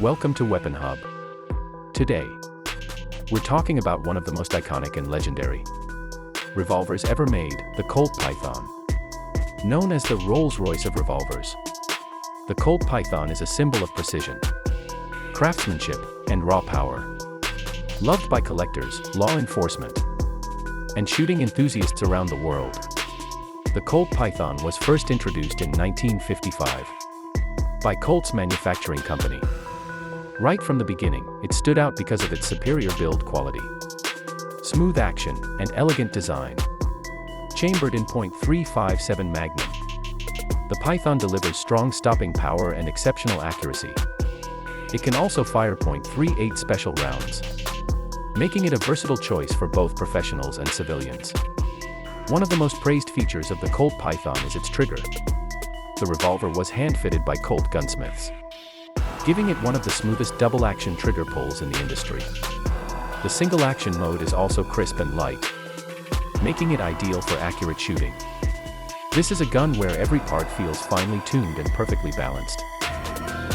Welcome to Weapon Hub. Today, we're talking about one of the most iconic and legendary revolvers ever made, the Colt Python. Known as the Rolls-Royce of revolvers, the Colt Python is a symbol of precision, craftsmanship, and raw power. Loved by collectors, law enforcement, and shooting enthusiasts around the world, the Colt Python was first introduced in 1955 by Colt's manufacturing company. Right from the beginning, it stood out because of its superior build quality, smooth action, and elegant design. Chambered in .357 Magnum, the Python delivers strong stopping power and exceptional accuracy. It can also fire .38 special rounds, making it a versatile choice for both professionals and civilians. One of the most praised features of the Colt Python is its trigger. The revolver was hand-fitted by Colt gunsmiths, giving it one of the smoothest double-action trigger pulls in the industry. The single-action mode is also crisp and light, making it ideal for accurate shooting. This is a gun where every part feels finely tuned and perfectly balanced,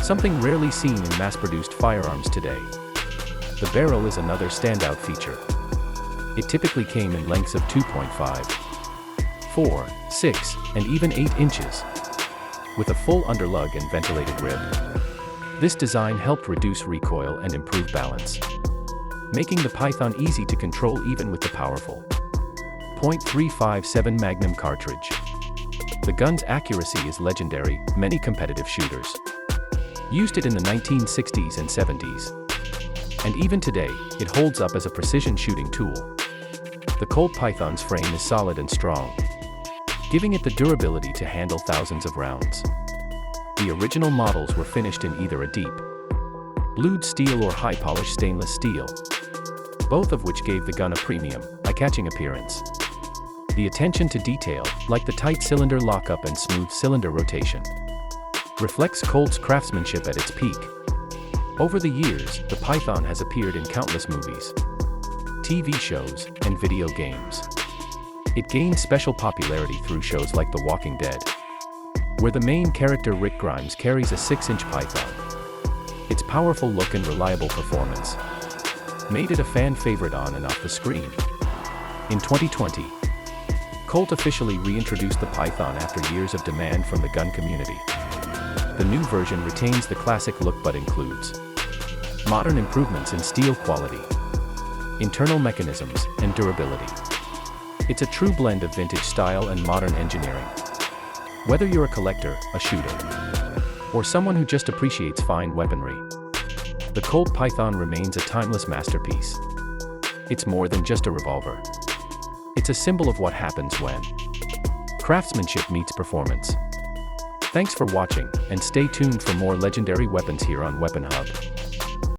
something rarely seen in mass-produced firearms today. The barrel is another standout feature. It typically came in lengths of 2.5, 4, 6, and even 8 inches, with a full underlug and ventilated rib. This design helped reduce recoil and improve balance, making the Python easy to control even with the powerful .357 Magnum cartridge. The gun's accuracy is legendary. Many competitive shooters used it in the 1960s and 70s, and even today, it holds up as a precision shooting tool. The Colt Python's frame is solid and strong, giving it the durability to handle thousands of rounds. The original models were finished in either a deep blued steel or high-polished stainless steel, both of which gave the gun a premium, eye-catching appearance. The attention to detail, like the tight cylinder lockup and smooth cylinder rotation, reflects Colt's craftsmanship at its peak. Over the years, the Python has appeared in countless movies, TV shows, and video games. It gained special popularity through shows like The Walking Dead, where the main character Rick Grimes carries a 6-inch Python. Its powerful look and reliable performance made it a fan favorite on and off the screen. In 2020, Colt officially reintroduced the Python after years of demand from the gun community. The new version retains the classic look but includes modern improvements in steel quality, internal mechanisms, and durability. It's a true blend of vintage style and modern engineering. Whether you're a collector, a shooter, or someone who just appreciates fine weaponry, the Colt Python remains a timeless masterpiece. It's more than just a revolver. It's a symbol of what happens when craftsmanship meets performance. Thanks for watching, and stay tuned for more legendary weapons here on Weapon Hub.